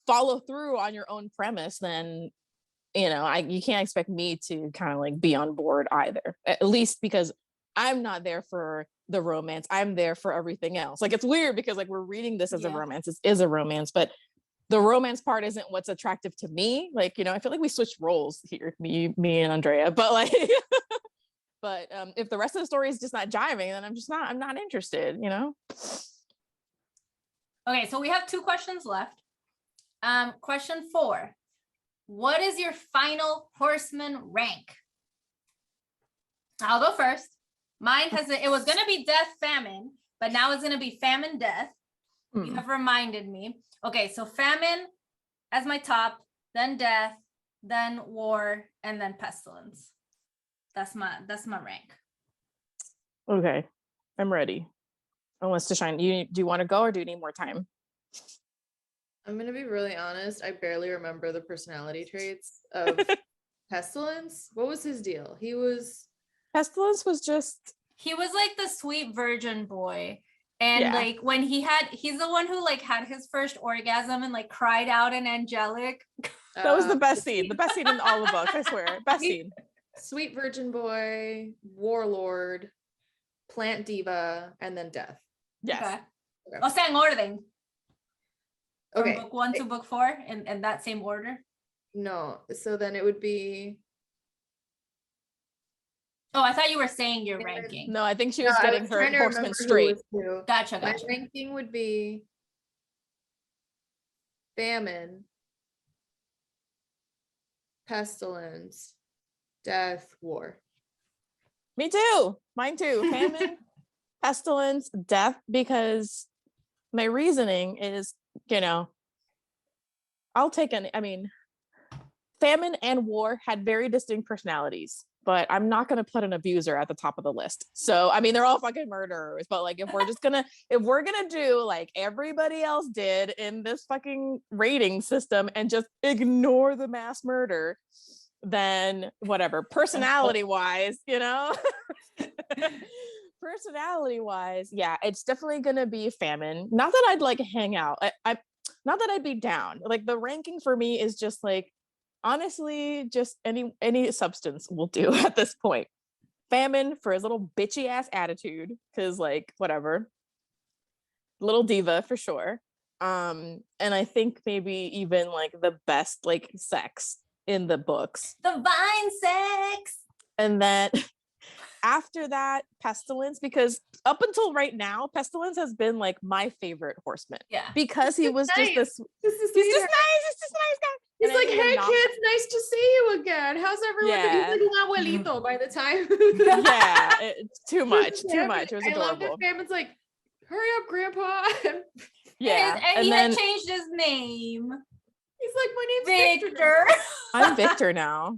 follow through on your own premise, then, you can't expect me to kind of like be on board either, at least because I'm not there for the romance. I'm there for everything else. Like, it's weird because like we're reading this as a romance. It is a romance, but the romance part isn't what's attractive to me. Like, I feel like we switched roles here, me and Andrea, but like, but if the rest of the story is just not jiving, then I'm not interested, Okay, so we have 2 questions left. Question 4. What is your final Horseman rank? I'll go first. Mine it was going to be Death, Famine, but now it's going to be famine, death. You have reminded me. Okay, so famine as my top, then death, then war, and then pestilence. That's my rank. Okay, I'm ready. Unless to shine, do you want to go or do you need more time? I'm gonna be really honest. I barely remember the personality traits of Pestilence. What was his deal? Pestilence was just. He was like the sweet virgin boy. And Yeah. like when he's the one who like had his first orgasm and like cried out in angelic. That was the best scene. The best scene in all the books, I swear. Best scene. Sweet virgin boy, warlord, plant diva, and then death. Yes. Okay. O sea, en orden. Okay. From book 1 to book 4 in that same order. No. So then it would be. Oh, I thought you were saying your ranking. No, I think she was getting her Horseman straight. Gotcha. My ranking would be famine, pestilence, death, war. Me too. Mine too. Famine, pestilence, death, because my reasoning is, I'll take famine and war had very distinct personalities, but I'm not going to put an abuser at the top of the list. So, they're all fucking murderers, but like, if we're going to do like everybody else did in this fucking rating system and just ignore the mass murder, then whatever, personality wise, personality wise, yeah, it's definitely going to be famine. Not that I'd like hang out. I not that I'd be down. Like the ranking for me is just like, honestly, just any substance will do at this point. Famine for his little bitchy ass attitude, because like whatever, little diva for sure. And I think maybe even like the best like sex in the books, divine sex. And then after that, pestilence, because up until right now, pestilence has been like my favorite horseman. Yeah, because he was nice. He's just nice. He's just nice guy. He's like, hey kids, nice to see you again. How's everyone? Yeah. He's like un abuelito by the time. Yeah, it's too much. It was adorable. I love that Famine's like, hurry up, Grandpa. Yeah, and he had changed his name. He's like, my name's Victor. I'm Victor now.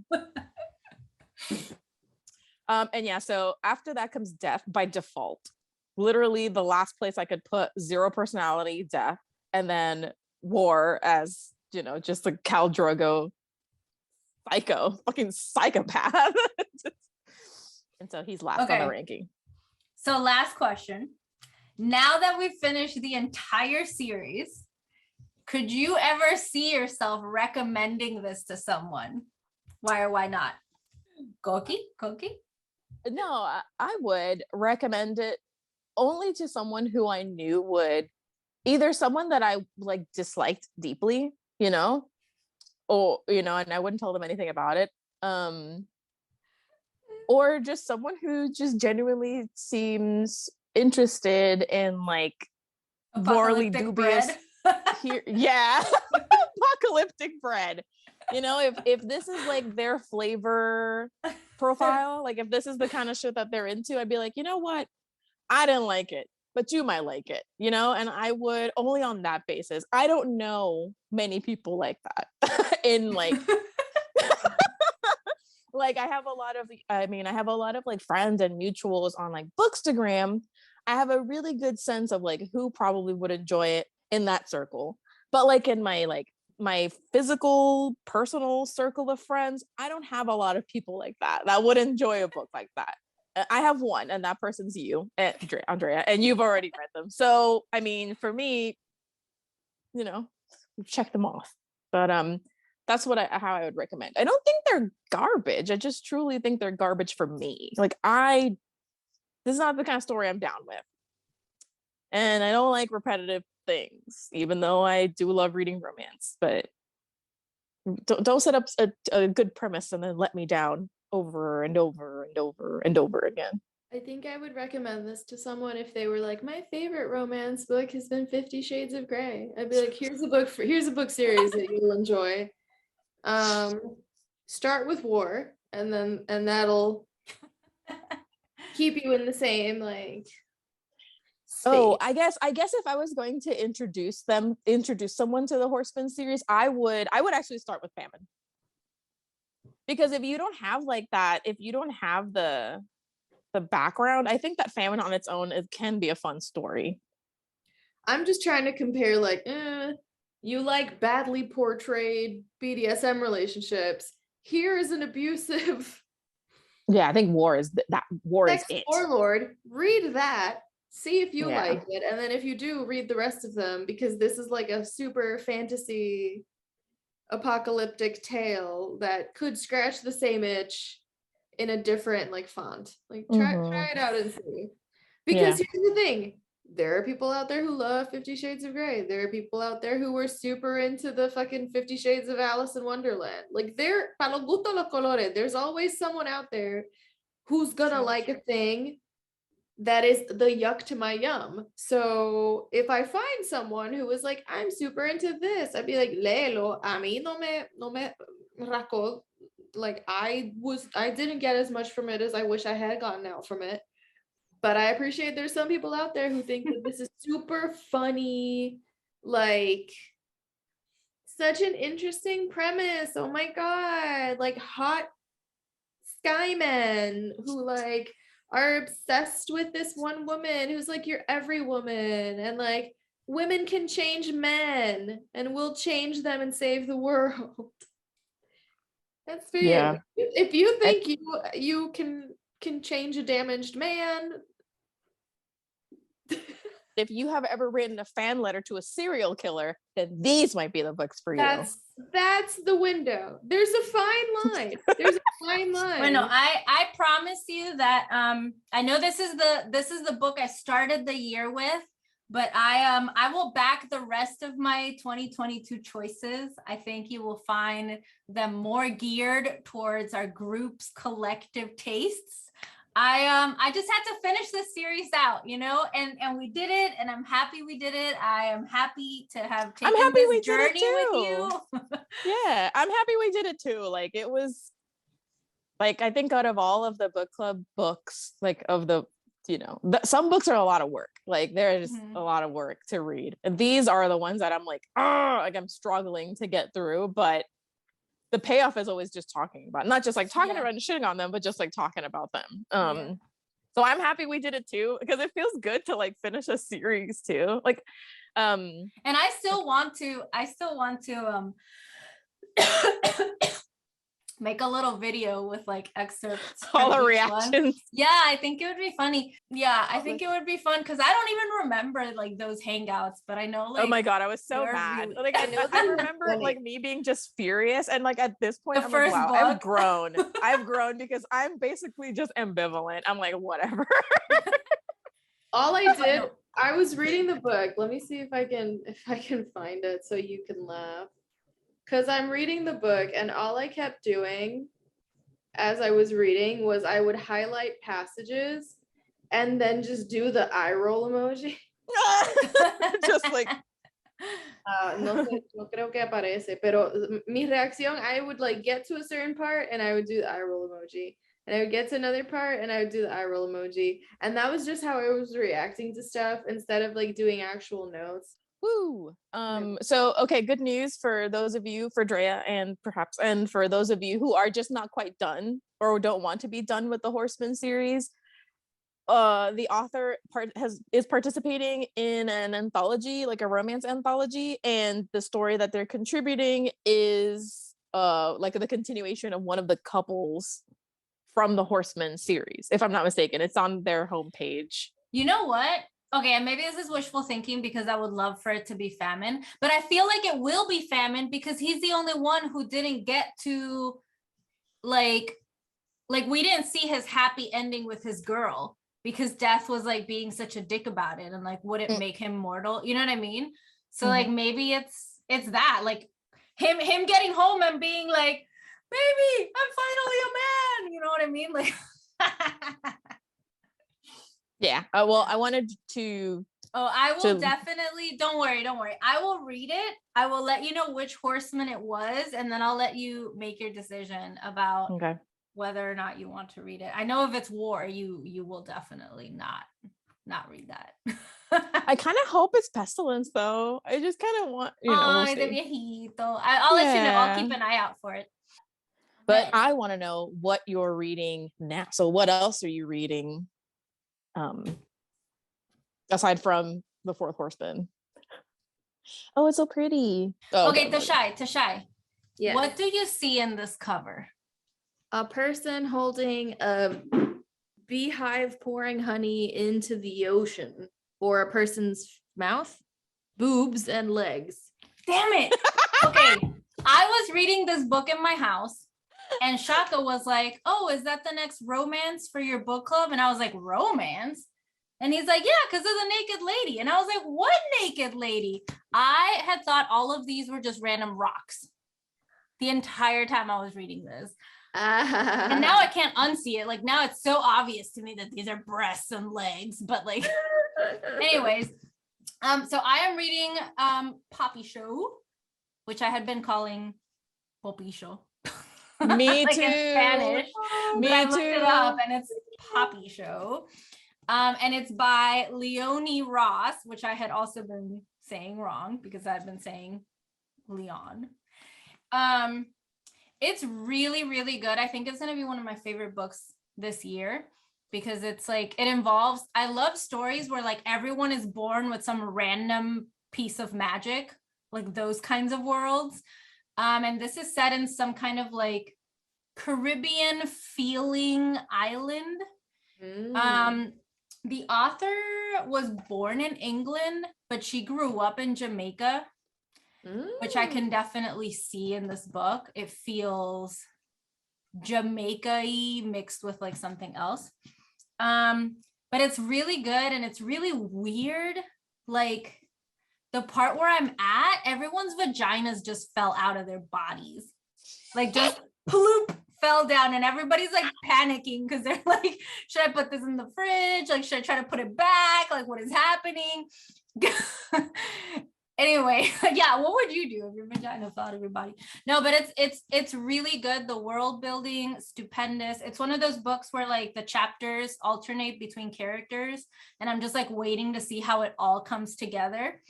And yeah, so after that comes death by default. Literally the last place I could put zero personality, death, and then war as, just a Khal Drogo fucking psychopath. And so he's last on the ranking. So last question. Now that we've finished the entire series, could you ever see yourself recommending this to someone? Why or why not? Koki? No, I would recommend it only to someone who I knew would, either someone that I like disliked deeply, or, and I wouldn't tell them anything about it. Or just someone who just genuinely seems interested in like morally dubious yeah, apocalyptic bread. If this is like their flavor profile, like if this is the kind of shit that they're into, I'd be like, you know what? I didn't like it, but you might like it, and I would only on that basis. I don't know many people like that in like like I have a lot of like friends and mutuals on like Bookstagram. I have a really good sense of like who probably would enjoy it in that circle. But like in my physical personal circle of friends, I don't have a lot of people like that would enjoy a book like that. I have one, and that person's you, Andrea, and you've already read them. So for me, check them off. But that's how I would recommend. I don't think they're garbage. I just truly think they're garbage for me. Like this is not the kind of story I'm down with. And I don't like repetitive things, even though I do love reading romance. But don't set up a good premise and then let me down over and over and over and over again. I think I would recommend this to someone if they were like, my favorite romance book has been 50 Shades of Grey. I'd be like, here's a book series that you'll enjoy. Start with war, and that'll keep you in the same like Oh, space. I guess if I was going to introduce someone to the Horseman series, I would actually start with Famine. Because if you don't have like that, if you don't have the background, I think that Famine on its own, it can be a fun story. I'm just trying to compare, like, you like badly portrayed BDSM relationships. Here is an abusive Yeah, I think War is sex it. warlord. Read that, see if you Yeah. like it, and then if you do, read the rest of them, because this is like a super fantasy apocalyptic tale that could scratch the same itch in a different like font. Like try it out and see. Because Yeah. here's the thing. There are people out there who love 50 Shades of Grey. There are people out there who were super into the fucking 50 Shades of Alice in Wonderland. Like para los gustos los colores, there's always someone out there who's gonna like a thing that is the yuck to my yum. So if I find someone who is like, I'm super into this, I'd be like, léelo. A mí no me rascó. Like I didn't get as much from it as I wish I had gotten out from it. But I appreciate there's some people out there who think that this is super funny, like such an interesting premise. Oh my God. Like hot skymen who like are obsessed with this one woman who's like your every woman, and like women can change men and we'll change them and save the world. That's fair. Yeah. If you think you can change a damaged man. If you have ever written a fan letter to a serial killer, then these might be the books for you. That's the window. There's a fine line. There's a fine line. Well, no, I promise you that I know this is the book I started the year with, but I will back the rest of my 2022 choices. I think you will find them more geared towards our group's collective tastes. I just had to finish this series out, you know, and we did it, and I'm happy we did it. I am happy to have taken this journey with you. Yeah, I'm happy we did it too. Like it was like, I think out of all of the book club books, like of the, you know, some books are a lot of work. Like there's a lot of work to read. And these are the ones that I'm like, like I'm struggling to get through, but the payoff is always just talking about, not just like talking around and shitting on them, but just like talking about them. So I'm happy we did it too, because it feels good to like finish a series too. Like, and I still want to make a little video with like excerpts. All the reactions. One. Yeah, I think it would be funny. Yeah, I think it would be fun because I don't even remember like those hangouts, but I know like, oh my God, I was so mad. Really, like I remember like me being just furious, and like at this point, I'm like, wow, book. I've grown because I'm basically just ambivalent. I'm like, whatever. All I did, I was reading the book. Let me see if I can find it so you can laugh. Because I'm reading the book, and all I kept doing as I was reading was I would highlight passages and then just do the eye roll emoji. Just like no creo que aparece, pero mi reacción, I would like get to a certain part and I would do the eye roll emoji. And I would get to another part and I would do the eye roll emoji. And that was just how I was reacting to stuff instead of like doing actual notes. Woo. So okay, good news for those of you, for Drea and for those of you who are just not quite done or don't want to be done with the Horseman series. The author is participating in an anthology, like a romance anthology, and the story that they're contributing is like the continuation of one of the couples from the Horseman series, if I'm not mistaken. It's on their homepage. You know what? Okay, and maybe this is wishful thinking because I would love for it to be Famine, but I feel like it will be Famine because he's the only one who didn't get to like we didn't see his happy ending with his girl because Death was like being such a dick about it and like wouldn't make him mortal. You know what I mean? So like maybe it's that, like him getting home and being like, baby, I'm finally a man. You know what I mean? Like yeah. Well, I wanted to. Oh, I will definitely. Don't worry. I will read it. I will let you know which Horseman it was, and then I'll let you make your decision about whether or not you want to read it. I know if it's War, you will definitely not not read that. I kind of hope it's Pestilence though. I just kind of want, we'll Ay, de see. viejito. I'll let you know. I'll keep an eye out for it. But I want to know what you're reading now. So what else are you reading? Aside from The Fourth Horseman. Oh, it's so pretty. Oh, okay, Tashai. Yes. What do you see in this cover? A person holding a beehive pouring honey into the ocean, or a person's mouth, boobs, and legs. Damn it. Okay. I was reading this book in my house and Shaka was like, oh, is that the next romance for your book club? And I was like, romance? And he's like, yeah, because there's a naked lady. And I was like, what naked lady? I had thought all of these were just random rocks the entire time I was reading this. And now I can't unsee it. Like now it's so obvious to me that these are breasts and legs. But like, anyways, so I am reading Poppy Show, which I had been calling Poppy Show. Me like too. In Spanish. Me but I too. looked it up and it's Poppy Show. And it's by Leonie Ross, which I had also been saying wrong because I've been saying Leon. It's really, really good. I think it's going to be one of my favorite books this year because it's like, it involves, I love stories where like everyone is born with some random piece of magic, like those kinds of worlds. And this is set in some kind of like Caribbean feeling island. The author was born in England, but she grew up in Jamaica, which I can definitely see in this book. It feels Jamaica-y mixed with like something else. But it's really good and it's really weird. Like the part where I'm at, everyone's vaginas just fell out of their bodies. Like just ploop fell down and everybody's like panicking because they're like, should I put this in the fridge? Like, should I try to put it back? Like, what is happening? Anyway, yeah, what would you do if your vagina fell out of your body? No, but it's really good. The world building, stupendous. It's one of those books where like the chapters alternate between characters and I'm just like waiting to see how it all comes together.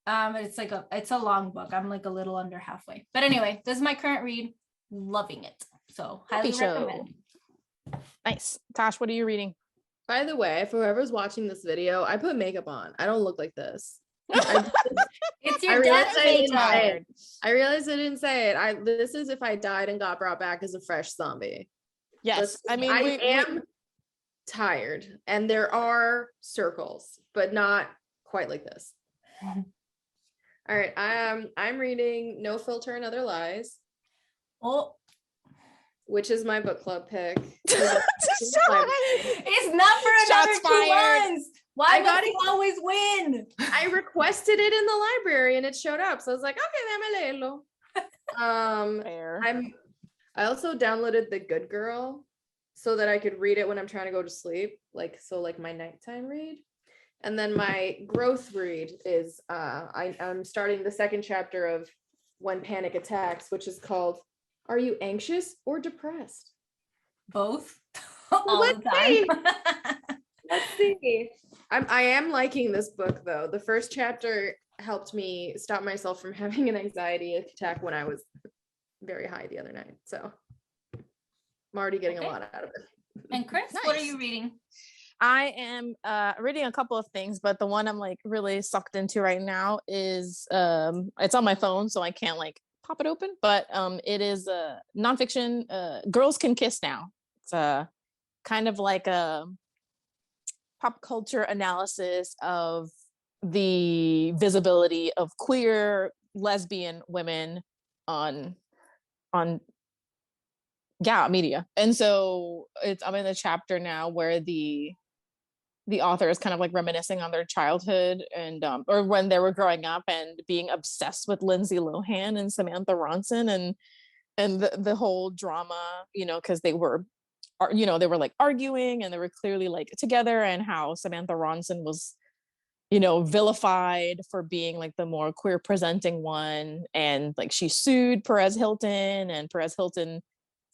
It's a long book. I'm like a little under halfway. But anyway, this is my current read. Loving it. So highly recommend. Nice. Tosh, what are you reading? By the way, for whoever's watching this video, I put makeup on. I don't look like this. It's your death makeup. I realized I didn't say it. This is if I died and got brought back as a fresh zombie. Yes. I mean, I am tired and there are circles, but not quite like this. All right. I'm reading No Filter and Other Lies. Oh, which is my book club pick. It's not for another 2 months. Why must you always win? I requested it in the library and it showed up. So I was like, okay, déjame leerlo. Fair. I also downloaded The Good Girl so that I could read it when I'm trying to go to sleep. Like my nighttime read. And then my growth read is I'm starting the second chapter of When Panic Attacks, which is called Are You Anxious or Depressed? Both. All the time. Let's see. I am liking this book though. The first chapter helped me stop myself from having an anxiety attack when I was very high the other night. So I'm already getting a lot out of it. And Chris, Nice. What are you reading? I am reading a couple of things, but the one I'm like really sucked into right now is it's on my phone, so I can't like pop it open, but it is a nonfiction, Girls Can Kiss Now. It's a kind of like a pop culture analysis of the visibility of queer lesbian women on media. And so I'm in the chapter now where the author is kind of like reminiscing on their childhood and or when they were growing up and being obsessed with Lindsay Lohan and Samantha Ronson and the whole drama, because they were like arguing and they were clearly like together, and how Samantha Ronson was vilified for being like the more queer presenting one, and like she sued Perez Hilton, and Perez Hilton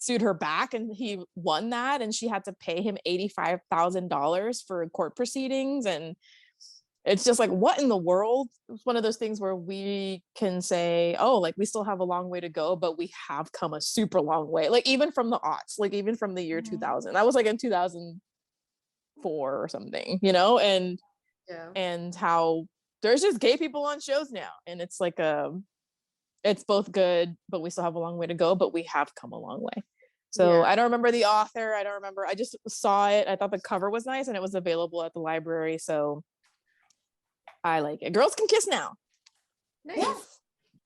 sued her back, and he won that, and she had to pay him $85,000 for court proceedings. And it's just like, what in the world? It's one of those things where we can say, oh, like we still have a long way to go, but we have come a super long way. Like even from the aughts, like even from the year 2000, that was like in 2004 or something, you know, and how there's just gay people on shows now. And it's like, it's both good, but we still have a long way to go, but we have come a long way. So I don't remember the author. I don't remember. I just saw it. I thought the cover was nice and it was available at the library. So I like it. Girls can kiss now. Nice. Yeah.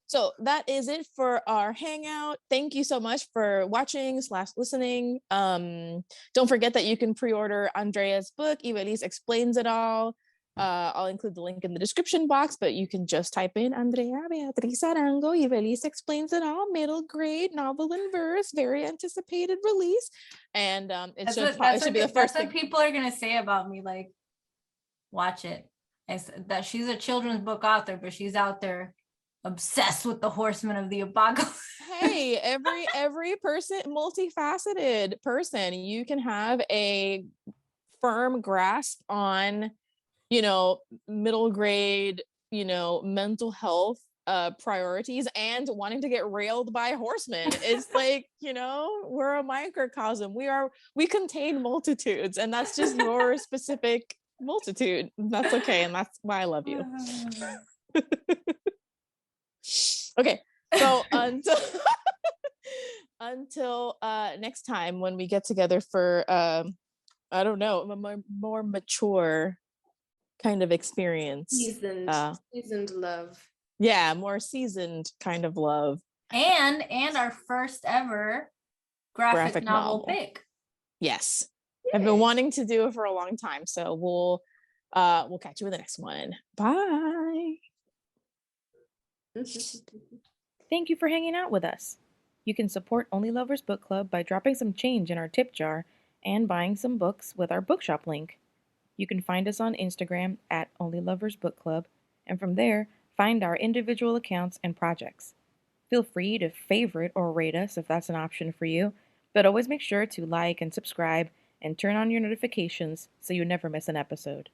So that is it for our hangout. Thank you so much for watching / listening. Don't forget that you can pre-order Andrea's book, Ibelis Explains It All. I'll include the link in the description box, but you can just type in Andrea Beatriz Arango, Ibelis Explains It All, middle grade novel in verse, very anticipated release. And it should be the first thing. That's what people are gonna say about me, like, watch it. It's that she's a children's book author, but she's out there obsessed with the Horseman of the Apocalypse. Hey, every person, multifaceted person, you can have a firm grasp on, you know, middle grade, you know, mental health priorities and wanting to get railed by horsemen. It's like, you know, we're a microcosm. We contain multitudes, and that's just your specific multitude. That's okay, and that's why I love you. Okay, so until next time when we get together for I don't know, a more mature kind of experience, seasoned love. Yeah, more seasoned kind of love, and our first ever graphic novel pick. Yes. I've been wanting to do it for a long time, so we'll catch you in the next one. Bye. Thank you for hanging out with us. You can support Only Lovers Book Club by dropping some change in our tip jar and buying some books with our bookshop link. You can find us on Instagram at Only Lovers Book Club, and from there, find our individual accounts and projects. Feel free to favorite or rate us if that's an option for you, but always make sure to like and subscribe and turn on your notifications so you never miss an episode.